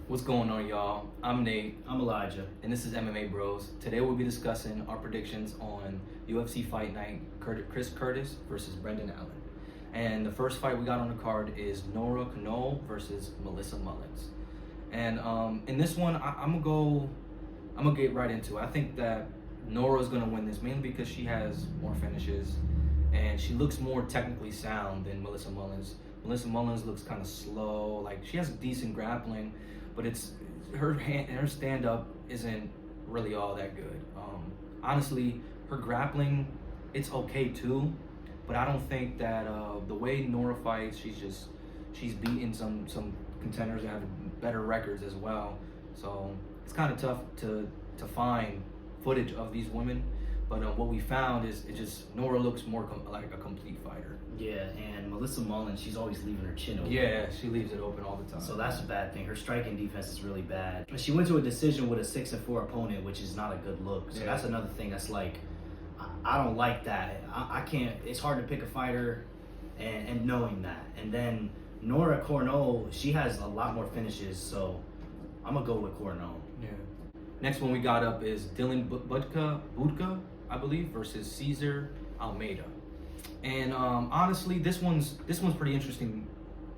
What's going on, y'all? I'm Nate, I'm Elijah. and this is MMA Bros. Today we'll be discussing our predictions on UFC Fight Night, Chris Curtis versus Brendan Allen. And the first fight we got on the card is Nora Knoll versus Melissa Mullins. And in this one, I'm gonna get right into it. I think that Nora's gonna win this mainly because she has more finishes, and she looks more technically sound than Melissa Mullins. Melissa Mullins looks kind of slow. Like, she has decent grappling, but it's her stand-up isn't really all that good. Honestly, her grappling, it's okay too, but I don't think that the way Nora fights, she's beaten some contenders that have better records as well. So it's kind of tough to find footage of these women. But what we found is Nora looks more like a complete fighter. Yeah, and Melissa Mullins, she's always leaving her chin open. Yeah, she leaves it open all the time. So that's a bad thing. Her striking defense is really bad. She went to a decision with a 6-4 opponent, which is not a good look. So that's another thing that's like, I don't like that. I can't. It's hard to pick a fighter, and knowing that. And then Nora Knoll, she has a lot more finishes. So I'm gonna go with Knoll. Yeah. Next one we got up is Dylan Budka, I believe, versus Cesar Almeida. And honestly, this one's pretty interesting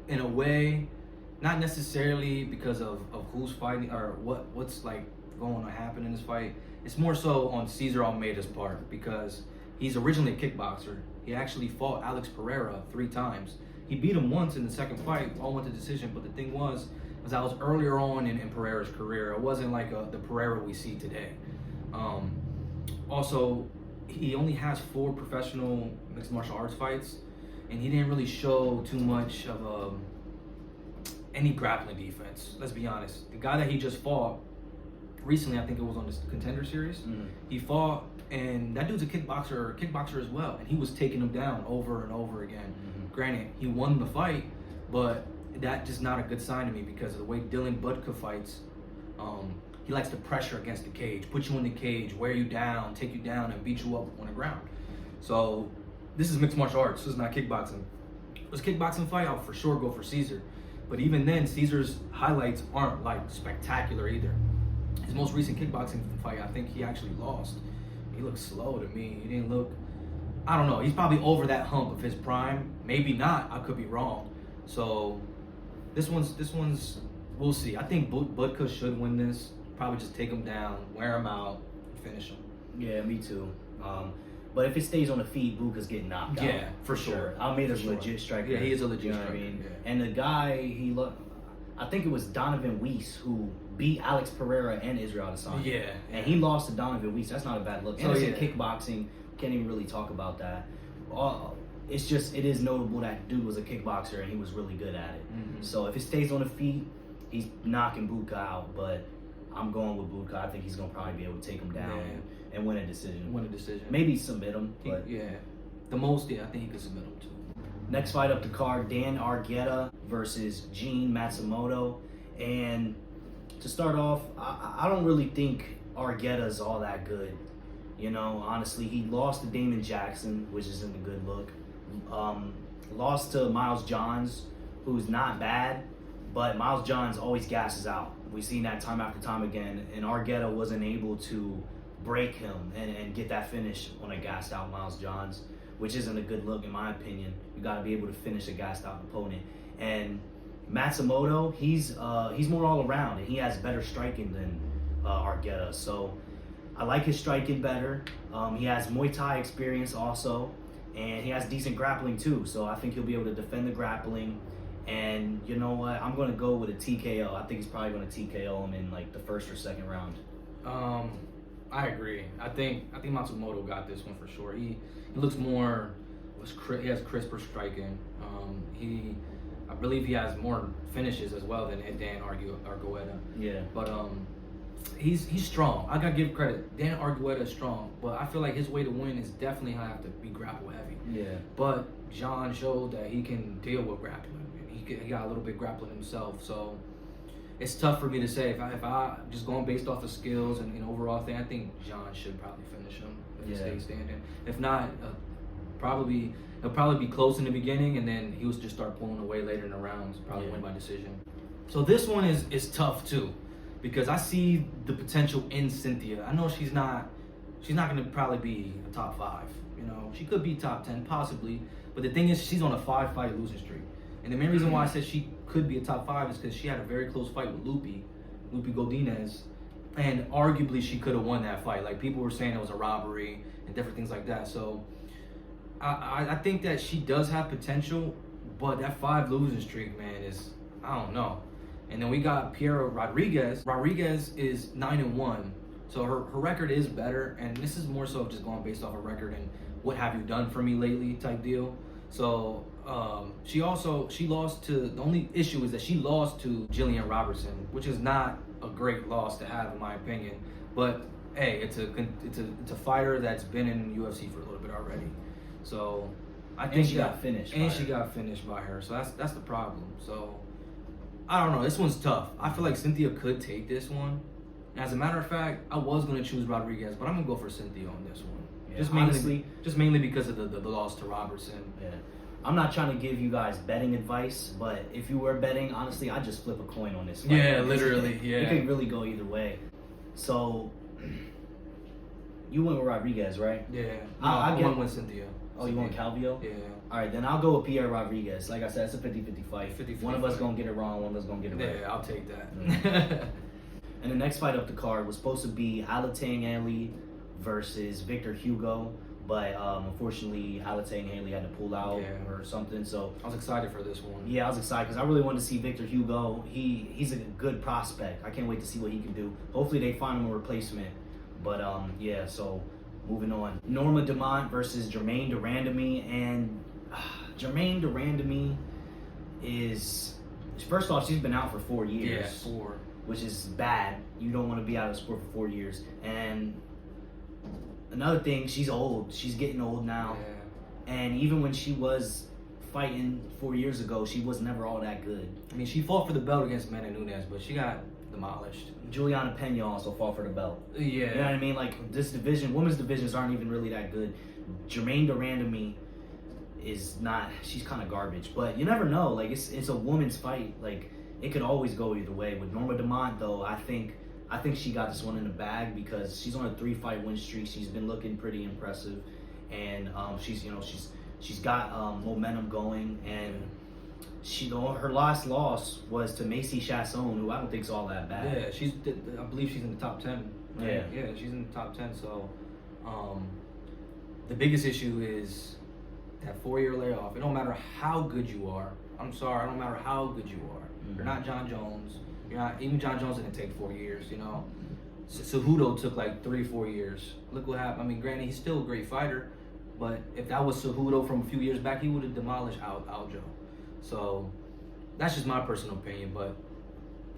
in a way, not necessarily because of who's fighting or what's like going to happen in this fight. It's more so on Cesar Almeida's part because he's originally a kickboxer. He actually fought Alex Pereira 3 times. He beat him once in the second fight, all went to decision. But the thing was that was earlier on in Pereira's career. It wasn't like the Pereira we see today. Also, he only has 4 professional mixed martial arts fights, and he didn't really show too much of any grappling defense. Let's be honest. The guy that he just fought recently, I think it was on this Contender Series, he fought, and that dude's a kickboxer as well, and he was taking him down over and over again. Granted, he won the fight, but that's just not a good sign to me because of the way Dylan Budka fights. He likes to pressure against the cage, put you in the cage, wear you down, take you down, and beat you up on the ground. So this is mixed martial arts. This is not kickboxing. If it was a kickboxing fight, I'll for sure go for Cesar. But even then, Cesar's highlights aren't like spectacular either. His most recent kickboxing fight, I think he actually lost. He looked slow to me. He didn't look, I don't know. He's probably over that hump of his prime. Maybe not. I could be wrong. So this one's, we'll see. I think Budka should win this. Probably just take him down, wear him out, and finish him. Yeah, me too. But if it stays on the feet, Buka's getting knocked out. Yeah, for sure. Almeida's a legit striker. Yeah, he is a legit striker. I mean? Yeah. And the guy, I think it was Donovan Weiss who beat Alex Pereira and Israel Adesanya. Yeah. And he lost to Donovan Weiss. That's not a bad look. And it's in kickboxing. Can't even really talk about that. It is notable that dude was a kickboxer and he was really good at it. So if it stays on the feet, he's knocking Buka out. But I'm going with Budka. I think he's going to probably be able to take him down and win a decision. Maybe submit him. But The most, I think he could submit him too. Next fight up the card, Dan Argueta versus Gene Matsumoto. And to start off, I don't really think Argueta's all that good. You know, honestly, he lost to Damon Jackson, which isn't a good look. Lost to Miles Johns, who's not bad, but Miles Johns always gasses out. We've seen that time after time again, and Argueta wasn't able to break him and get that finish on a gassed out Miles Johns, which isn't a good look in my opinion. You got to be able to finish a gassed out opponent. And Matsumoto, he's more all around, and he has better striking than Argueta. So I like his striking better. He has Muay Thai experience also, and he has decent grappling too. So I think he'll be able to defend the grappling. And you know what? I'm going to go with a TKO. I think he's probably going to TKO him in like the first or second round. I agree. I think Matsumoto got this one for sure. He looks more, he has crisper striking. I believe he has more finishes as well than Dan Argueta. Yeah. But he's strong. I gotta give credit. Dan Argueta is strong, but I feel like his way to win is definitely have to be grapple heavy. Yeah. But John showed that he can deal with grappling. He got a little bit grappling himself, so it's tough for me to say. If I just going based off of skills and overall thing, I think John should probably finish him if he stays standing. If not, he'll probably be close in the beginning, and then he'll just start pulling away later in the rounds. Probably win by decision. So this one is tough too, because I see the potential in Cynthia. I know she's not gonna probably be a top 5. You know, she could be top 10 possibly, but the thing is, she's on a 5-fight losing streak, and the main reason why I said she could be a top 5 is because she had a very close fight with Lupi Godinez, and arguably she could have won that fight. Like, people were saying it was a robbery and different things like that. So I think that she does have potential, but that 5 losing streak, man, is, I don't know. And then we got Piera Rodriguez. Rodriguez is 9-1, so her record is better, and this is more so just going based off a record and what have you done for me lately type deal. So she lost to, the only issue is that she lost to Jillian Robertson, which is not a great loss to have in my opinion. But hey, it's a fighter that's been in UFC for a little bit already. So I think she got finished. And she got finished by her. So that's the problem. So I don't know. This one's tough. I feel like Cynthia could take this one. As a matter of fact, I was gonna choose Rodriguez, but I'm gonna go for Cynthia on this one. Yeah, just mainly because of the loss to Robertson. Yeah. I'm not trying to give you guys betting advice, but if you were betting, honestly, I'd just flip a coin on this fight. Yeah, literally, yeah. It could really go either way. So, you went with Rodriguez, right? Yeah. No, I went with Cynthia. Oh, you want Calvillo? Yeah. All right, then I'll go with Pierre Rodriguez. Like I said, it's a 50-50 fight. 50-50 one of us fight. going to get it wrong, one of us going to get it right. Yeah, I'll take that. And the next fight up the card was supposed to be Alatang Ali versus Victor Hugo. But unfortunately, Alatang Haley had to pull out or something. So I was excited for this one. Yeah, I was excited because I really wanted to see Victor Hugo. He's a good prospect. I can't wait to see what he can do. Hopefully, they find him a replacement. But yeah, so moving on. Norma Dumont versus Jermaine Durandamy, and Jermaine Durandamy is, first off, she's been out for 4 years. Yeah, 4. Which is bad. You don't want to be out of sport for 4 years. And another thing, she's old. She's getting old now. Yeah. And even when she was fighting 4 years ago, she was never all that good. I mean, she fought for the belt against Amanda Nunes, but she got demolished. Juliana Pena also fought for the belt. Yeah. You know what I mean? Like, this division, women's divisions aren't even really that good. Jermaine Durandamy is not, she's kind of garbage. But you never know. Like, it's a woman's fight. Like, it could always go either way. With Norma Dumont, though, I think she got this one in the bag because she's on a 3-fight win streak. She's been looking pretty impressive, and she's got momentum going. And her last loss was to Macy Chasson, who I don't think is all that bad. Yeah, I believe she's in the top 10. Right? Yeah, she's in the top 10. So the biggest issue is that 4-year layoff. It don't matter how good you are. I'm sorry, it don't matter how good you are. Mm-hmm. You're not John Jones. Even John Jones didn't take 4 years, you know. Cejudo took like 3-4 years. Look what happened. I mean, granted, he's still a great fighter, but if that was Cejudo from a few years back, he would have demolished Aljo. So that's just my personal opinion, but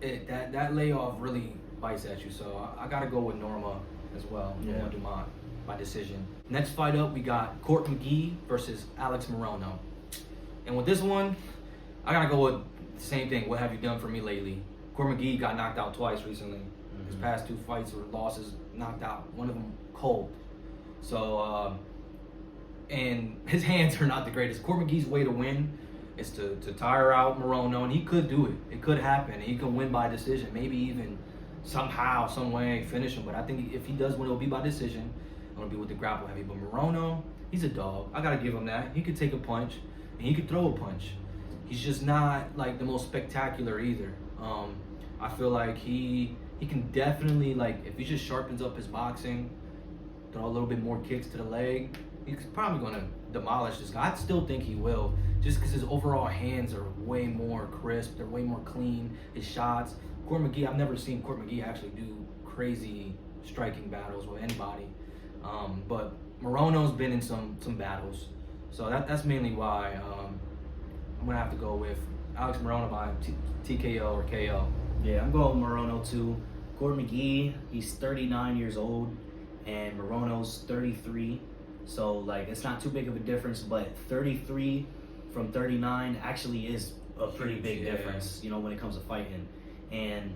that layoff really bites at you. So I got to go with Norma as well. Yeah. Norma Dumont by decision. Next fight up, we got Court McGee versus Alex Morono. And with this one, I got to go with the same thing. What have you done for me lately? Court McGee got knocked out twice recently. Mm-hmm. His past 2 fights were losses, knocked out. One of them cold. So, and his hands are not the greatest. Court McGee's way to win is to tire out Morono, and he could do it. It could happen. He can win by decision, maybe even somehow, some way, finish him. But I think if he does win, it'll be by decision. It'll be with the grapple heavy. But Morono, he's a dog. I got to give him that. He could take a punch, and he could throw a punch. He's just not like the most spectacular either. I feel like he can definitely, like, if he just sharpens up his boxing, throw a little bit more kicks to the leg, he's probably going to demolish this guy. I still think he will, just because his overall hands are way more crisp, they're way more clean, his shots. Court McGee, I've never seen Court McGee actually do crazy striking battles with anybody. But Morono's been in some battles, so that's mainly why I'm going to have to go with Alex Morono by TKO or KO. Yeah, I'm going with Morono too. Court McGee, he's 39 years old, and Morono's 33. So, like, it's not too big of a difference, but 33 from 39 actually is a pretty big difference, you know, when it comes to fighting. And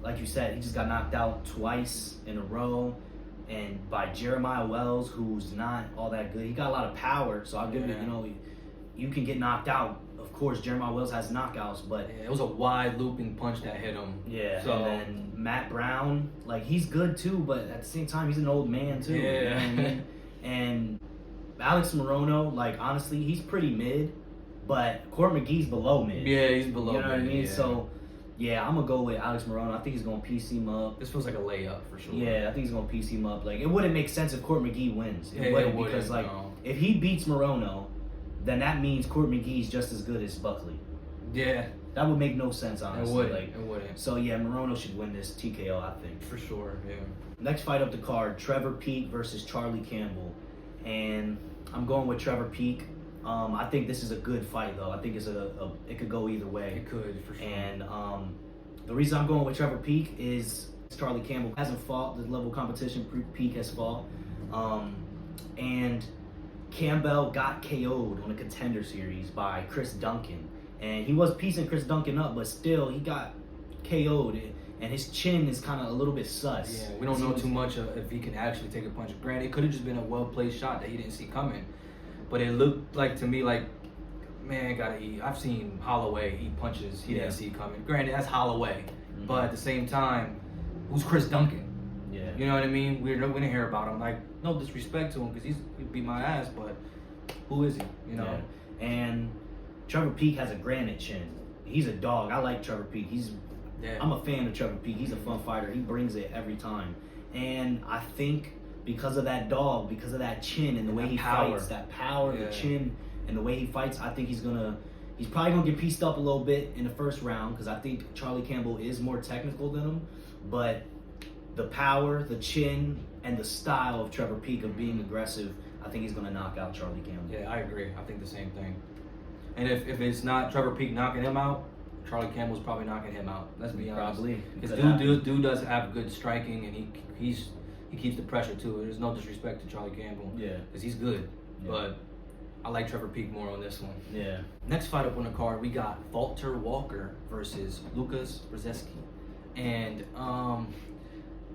like you said, he just got knocked out twice in a row, and by Jeremiah Wells, who's not all that good. He got a lot of power, so I'll give it, you know, you can get knocked out course, Jeremiah Wells has knockouts, but Yeah, it was a wide looping punch that hit him. yeah. So And then Matt Brown, like he's good too, but at the same time, he's an old man too. Yeah. You know what I mean? And Alex Morono, like honestly, he's pretty mid, but Court McGee's below mid. yeah, he's below. You know what I mid, mean? yeah. So, yeah, I'm gonna go with Alex Morono. I think he's gonna piece him up. This feels like a layup for sure. Yeah, I think he's gonna piece him up. Like, it wouldn't make sense if Court McGee wins. Yeah, It wouldn't, it wouldn't, because like no. if he beats Morono, then that means Court McGee's just as good as Buckley. Yeah, That would make no sense, honestly. it wouldn't. Like, It wouldn't. so yeah, Morono should win this TKO, I think. For sure. Yeah. Next fight up the card: Trevor Peek versus Charlie Campbell, and I'm going with Trevor Peek. I think this is a good fight, though. I think it's it could go either way. It could for sure. And the reason I'm going with Trevor Peek is Charlie Campbell hasn't fought the level of competition Peek has fought. And Campbell got KO'd on a Contender Series by Chris Duncan. And he was piecing Chris Duncan up, but still, he got KO'd. And his chin is kind of a little bit sus. Yeah, we don't know too much if he can actually take a punch. Granted, it could have just been a well-placed shot that he didn't see coming. But it looked like to me like, man, gotta eat. I've seen Holloway eat punches he didn't see coming. Granted, that's Holloway. Mhm. But at the same time, who's Chris Duncan? Yeah. You know what I mean? We didn't hear about him. Like, no disrespect to him because he beat my ass, but who is he? You know? Yeah. And Trevor Peek has a granite chin. He's a dog. I like Trevor Peek. I'm a fan of Trevor Peek. He's a fun fighter. He brings it every time. And I think because of that dog, because of that chin and the way he fights, that power, the chin, and the way he fights, I think he's probably gonna get pieced up a little bit in the first round because I think Charlie Campbell is more technical than him. But the power, the chin, and the style of Trevor Peek of being aggressive, I think he's gonna knock out Charlie Campbell. Yeah, I agree. I think the same thing. And if it's not Trevor Peek knocking him out, Charlie Campbell's probably knocking him out. Let's be honest. Probably. Because dude does have good striking, and he keeps the pressure too. There's no disrespect to Charlie Campbell. Yeah. Because he's good. Yeah. But I like Trevor Peek more on this one. Yeah. Next fight up on the card, we got Walter Walker versus Lucas Brzeski. And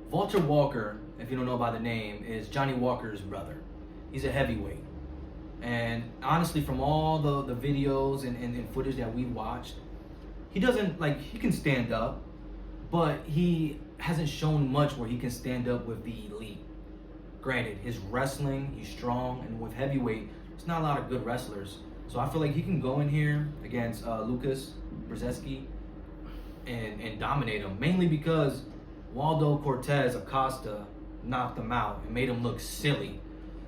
Walter Walker, if you don't know by the name, is Johnny Walker's brother. He's a heavyweight. And honestly, from all the videos and footage that we watched, he doesn't, like, he can stand up, but he hasn't shown much where he can stand up with the elite. Granted, his wrestling, he's strong, and with heavyweight, there's not a lot of good wrestlers. So I feel like he can go in here against Lucas Brzeski and dominate him, mainly because Waldo Cortez Acosta knocked him out and made him look silly.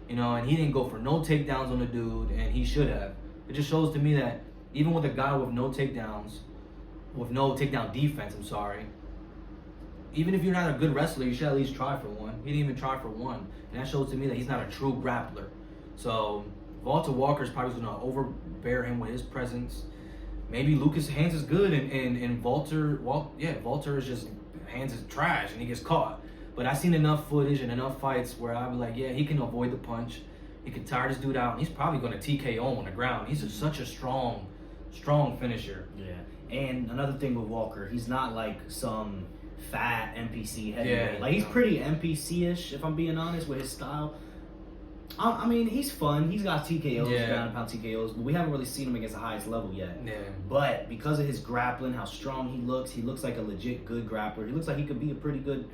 You know, and he didn't go for no takedowns on the dude, and he should have. It just shows to me that even with a guy with no takedowns, with no takedown defense, even if you're not a good wrestler, you should at least try for one. He didn't even try for one. And that shows to me that he's not a true grappler. So Walter Walker's probably going to overbear him with his presence. Maybe Lucas' hands is good, and Walter is just, hands is trash, and he gets caught. But I've seen enough footage and enough fights where I'd be like, yeah, he can avoid the punch. He can tire this dude out, and he's probably going to TKO on the ground. He's such a strong finisher. Yeah. And another thing with Walker, he's not like some fat NPC heavyweight. Yeah, like he's pretty NPC-ish, if I'm being honest, with his style. I mean, he's fun. He's got TKOs, ground and pound TKOs, but we haven't really seen him against the highest level yet. Yeah. But because of his grappling, how strong he looks like a legit good grappler. He looks like he could be a pretty good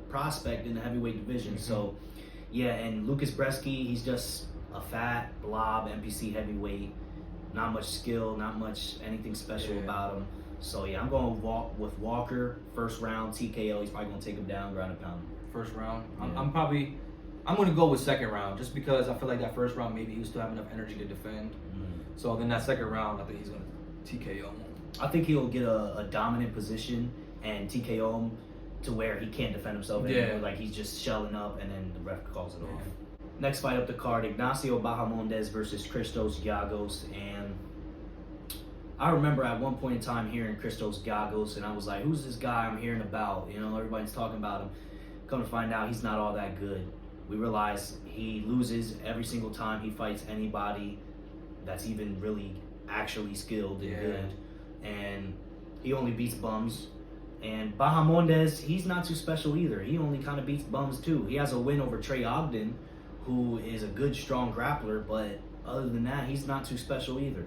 prospect in the heavyweight division. Mm-hmm. So, yeah, and Lucas Brzeski, he's just a fat blob NPC heavyweight. Not much skill, not much anything special about him. So yeah, I'm going with Walker, first round TKO. He's probably gonna take him down, ground and pound. First round. Yeah. I'm gonna go with second round, just because I feel like that first round maybe he will still have enough energy to defend. So then that second round, I think he's gonna TKO him. I think he'll get a dominant position and TKO him to where he can't defend himself anymore. Like he's just shelling up, and then the ref calls it off. Next fight up the card, Ignacio Bahamondes versus Christos Giagos. And I remember at one point in time hearing Christos Giagos, and I was like, who's this guy I'm hearing about? You know, everybody's talking about him. Come to find out, he's not all that good. We realize he loses every single time he fights anybody that's even really actually skilled and good. And he only beats bums. And Bahamondes, he's not too special either. He only kind of beats bums too. He has a win over Trey Ogden, who is a good, strong grappler, but other than that, he's not too special either.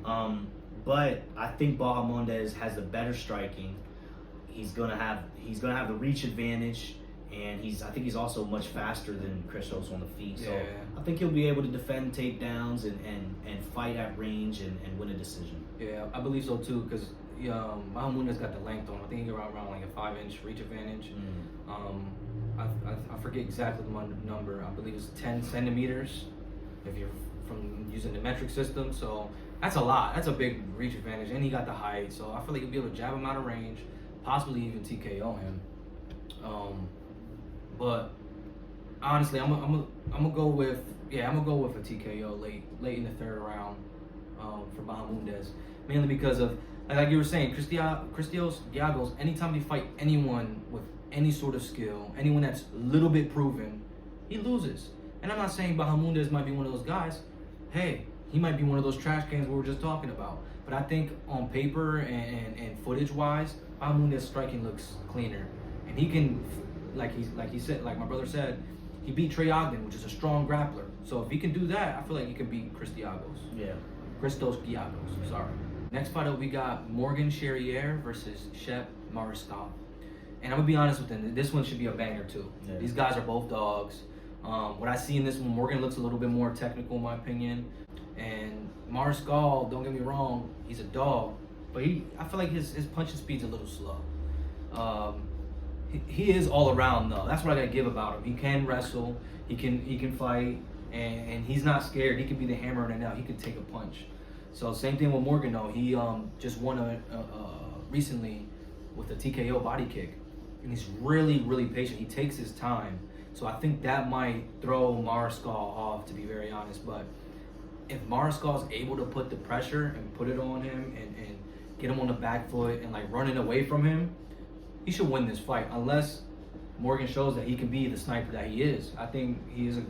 Yeah. But I think Bahamondes has the better striking. He's gonna have the reach advantage, and I think he's also much faster than Christos on the feet. So I think he'll be able to defend takedowns and fight at range and win a decision. Yeah, I believe so too, because Bahamondes got the length on. I think he got around like a 5-inch reach advantage. I forget exactly the number. I believe it's 10 centimeters if you're from using the metric system. So that's a lot. That's a big reach advantage, and he got the height. So I feel like he'll be able to jab him out of range, possibly even TKO him. But honestly, I'm gonna go with a TKO late in the third round for Bahamondes, mainly because of like you were saying, Christos Giagos. Anytime he fight anyone with any sort of skill, anyone that's a little bit proven, he loses. And I'm not saying Bahamondes might be one of those guys. Hey, he might be one of those trash cans we were just talking about. But I think on paper and footage wise, Bahamondes' striking looks cleaner, and he can. Like he said, like my brother said, he beat Trey Ogden, which is a strong grappler. So if he can do that, I feel like he can beat Christos Giagos. Sorry. Next fight up, we got Morgan Charrier versus Shep Mariscal. And I'm gonna be honest with him, this one should be a banger too. Yeah. These guys are both dogs. What I see in this one, Morgan looks a little bit more technical in my opinion, and Mariscal, don't get me wrong, he's a dog, but I feel like his punching speed's a little slow. He is all around though. That's what I gotta give about him. He can wrestle, he can fight, and he's not scared. He can be the hammer in and out. He can take a punch. So same thing with Morgan though. He just won recently with a TKO body kick, and he's really patient. He takes his time. So I think that might throw Mariscal off, to be very honest. But if Mariscal is able to put the pressure and put it on him and get him on the back foot and like running away from him, he should win this fight, unless Morgan shows that he can be the sniper that he is. I think he's a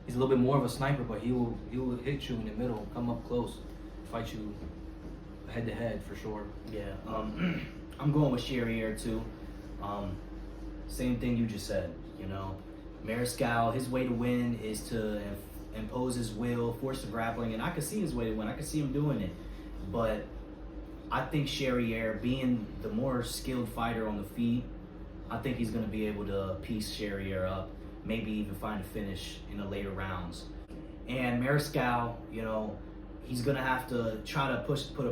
little bit more of a sniper, but he will hit you in the middle, come up close, fight you head to head for sure. Yeah, I'm going with Charrier too. Same thing you just said. You know, Mariscal, his way to win is to impose his will, force the grappling, and I could see his way to win. I could see him doing it, but I think Charrier, being the more skilled fighter on the feet, I think he's going to be able to piece Charrier up, maybe even find a finish in the later rounds. And Mariscal, you know, he's going to have to try to put the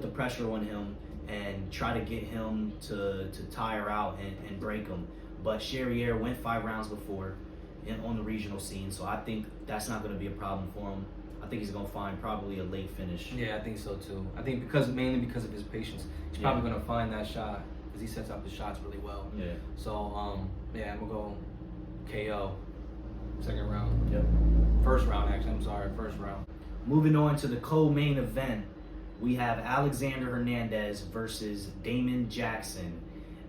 pressure on him and try to get him to tire out and break him. But Charrier went 5 rounds before on the regional scene, so I think that's not going to be a problem for him. I think he's going to find probably a late finish. Yeah, I think so too. I think mainly because of his patience, he's probably going to find that shot because he sets up the shots really well. Yeah. So, I'm going to go KO. Second round. Yep. First round, first round. Moving on to the co-main event, we have Alexander Hernandez versus Damon Jackson.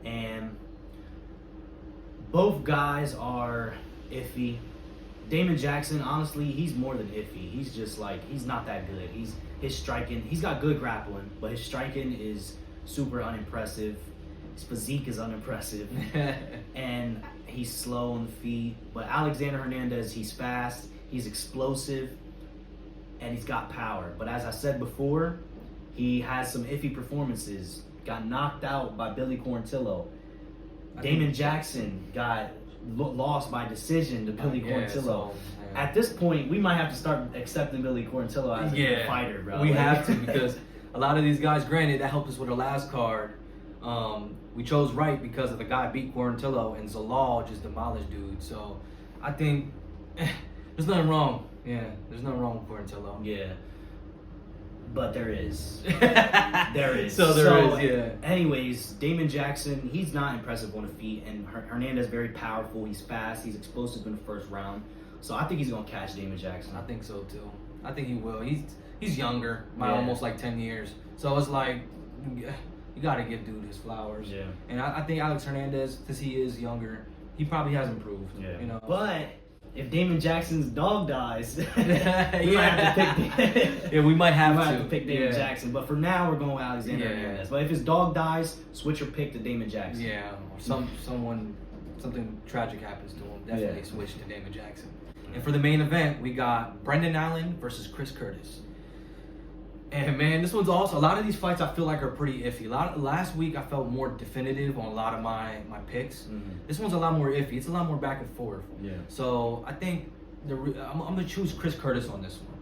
And both guys are iffy. Damon Jackson, honestly, he's more than iffy. He's just like, he's not that good. His striking, he's got good grappling, but his striking is super unimpressive. His physique is unimpressive. And he's slow on the feet. But Alexander Hernandez, he's fast, he's explosive, and he's got power. But as I said before, he has some iffy performances. Got knocked out by Billy Quarantillo. Damon Jackson got lost by decision to Billy Quarantillo. At this point, we might have to start accepting Billy Quarantillo as a fighter, bro. We have to, because a lot of these guys, granted, that helped us with our last card. We chose right because of the guy beat Quarantillo, and Zalal just demolished dude. So I think there's nothing wrong. Yeah, there's nothing wrong with Quarantillo. Yeah. But there is. There is. So there is, yeah. Anyways, Damon Jackson, he's not impressive on the feet, and Hernandez very powerful. He's fast. He's explosive in the first round. So I think he's going to catch Damon Jackson. I think so, too. I think he will. He's younger by almost like 10 years. So it's like, you got to give dude his flowers. Yeah. And I think Alex Hernandez, because he is younger, he probably has improved. Yeah. You know? But if Damon Jackson's dog dies, we might have to pick Damon Jackson. But for now, we're going with Alexander Hernandez. But if his dog dies, switch your pick to Damon Jackson. Yeah, or something tragic happens to him. Definitely switch to Damon Jackson. And for the main event, we got Brendan Allen versus Chris Curtis. And man, this one's also, a lot of these fights I feel like are pretty iffy. Last week I felt more definitive on a lot of my picks. This one's a lot more iffy. It's a lot more back and forth. Yeah. So I think I'm gonna choose Chris Curtis on this one.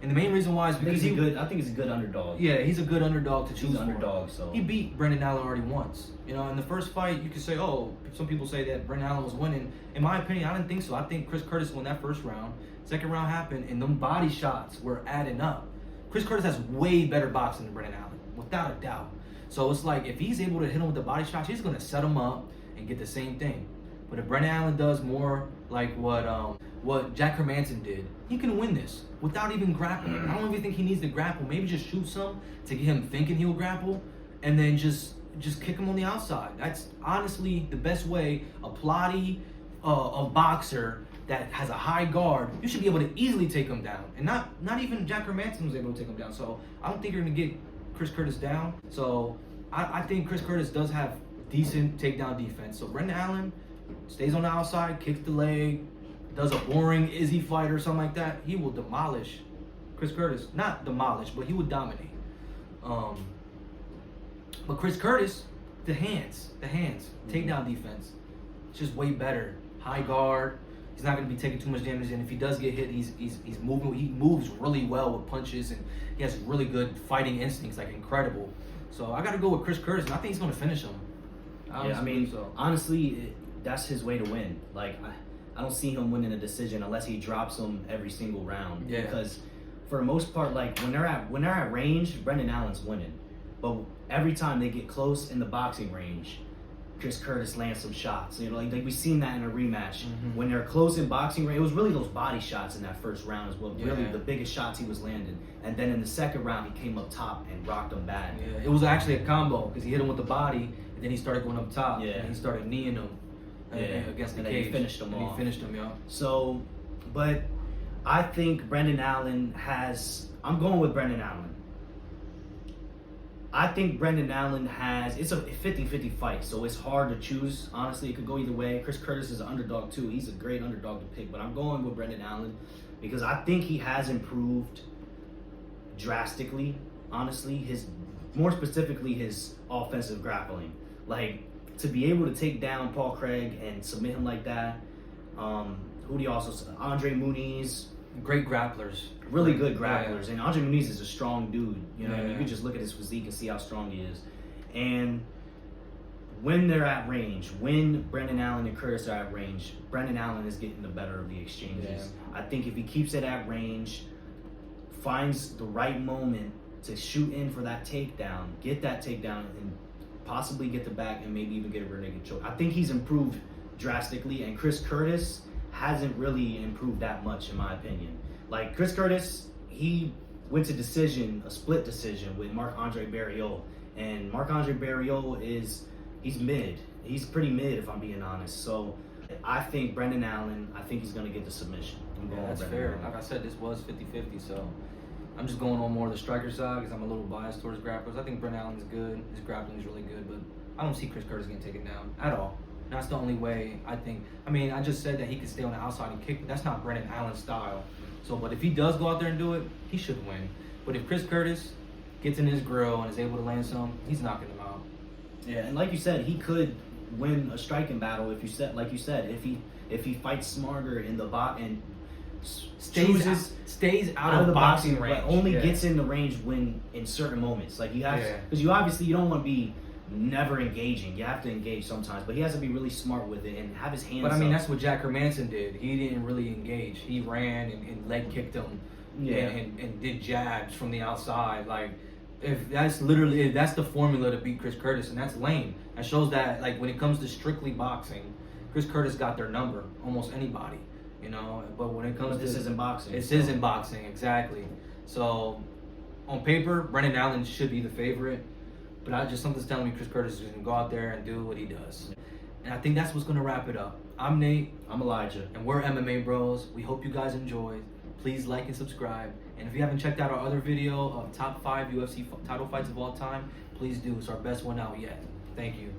And the main reason why is because I think he's a good underdog. Yeah, he's a good underdog to choose. He's an underdog, so he beat Brendan Allen already once. You know, in the first fight, you could say, oh, some people say that Brendan Allen was winning. In my opinion, I didn't think so. I think Chris Curtis won that first round. Second round happened, and them body shots were adding up. Chris Curtis has way better boxing than Brendan Allen, without a doubt. So it's like, if he's able to hit him with the body shots, he's going to set him up and get the same thing. But if Brendan Allen does more like what Jack Hermanson did, he can win this without even grappling. I don't even think he needs to grapple. Maybe just shoot some to get him thinking he'll grapple, and then just kick him on the outside. That's honestly the best way. A plotty, a boxer that has a high guard, you should be able to easily take him down. And not even Jack Hermanson was able to take him down. So I don't think you're going to get Chris Curtis down. So I think Chris Curtis does have decent takedown defense. So Brendan Allen stays on the outside, kicks the leg, does a boring Izzy fight or something like that, he will demolish Chris Curtis. Not demolish, but he would dominate. But Chris Curtis, the hands, takedown defense, it's just way better. High guard. He's not going to be taking too much damage, and if he does get hit, he's moving. He moves really well with punches, and he has really good fighting instincts, like incredible. So I got to go with Chris Curtis, and I think he's going to finish him. Honestly, that's his way to win. Like, I don't see him winning a decision unless he drops him every single round. Yeah. Because for the most part, like when they're at range, Brendan Allen's winning. But every time they get close in the boxing range, Chris Curtis lands some shots. You know, like we've seen that in a rematch. When they're close in boxing range, it was really those body shots in that first round is what really the biggest shots he was landing. And then in the second round, he came up top and rocked him bad. Yeah, it was actually a combo because he hit him with the body, and then he started going up top. Yeah. And he started kneeing him. Against the cage. He finished him off. He finished him, yeah. So, but I think Brendan Allen I'm going with Brendan Allen. I think Brendan Allen it's a 50-50 fight, so it's hard to choose. Honestly, it could go either way. Chris Curtis is an underdog too. He's a great underdog to pick, but I'm going with Brendan Allen because I think he has improved drastically, honestly. More specifically, his offensive grappling. Like, to be able to take down Paul Craig and submit him like that. Who do you also say? Andre Muniz. Great grapplers. Really good grapplers. And Andre Muniz is a strong dude. You know, you Yeah. can just look at his physique and see how strong he is. And when they're at range, when Brendan Allen and Curtis are at range, Brendan Allen is getting the better of the exchanges. Yeah. I think if he keeps it at range, finds the right moment to shoot in for that takedown, get that takedown, and possibly get the back and maybe even get a rear naked choke. I think he's improved drastically, and Chris Curtis hasn't really improved that much in my opinion. Like Chris Curtis, he went to a split decision with Marc-Andre Barriault, and Marc-Andre Barriault he's mid. He's pretty mid if I'm being honest. So I think Brendan Allen, I think he's going to get the submission. That's fair. Like I said, this was 50-50, so I'm just going on more the striker side because I'm a little biased towards grapplers. I think Brendan Allen's good. His grappling is really good, but I don't see Chris Curtis getting taken down at all. That's the only way I think. I mean, I just said that he could stay on the outside and kick, but that's not Brendan Allen's style. So, but if he does go out there and do it, he should win. But if Chris Curtis gets in his grill and is able to land some, he's knocking him out. Yeah, and like you said, he could win a striking battle if he fights smarter in the box and stays out of the boxing range, but only gets in the range when in certain moments. Like you have, because you don't want to be never engaging. You have to engage sometimes, but he has to be really smart with it and have his hands. But I mean, up. that's what Jack Hermanson did. He didn't really engage. He ran and leg kicked him, and did jabs from the outside. Like, if that's the formula to beat Chris Curtis, and that's lame. That shows that, like, when it comes to strictly boxing, Chris Curtis got their number. Almost anybody, you know. But when it comes this isn't boxing. This isn't boxing, exactly. So, on paper, Brendan Allen should be the favorite. But something's telling me Chris Curtis is going to go out there and do what he does. And I think that's what's going to wrap it up. I'm Nate. I'm Elijah. And we're MMA Bros. We hope you guys enjoyed. Please like and subscribe. And if you haven't checked out our other video of top 5 UFC title fights of all time, please do. It's our best one out yet. Thank you.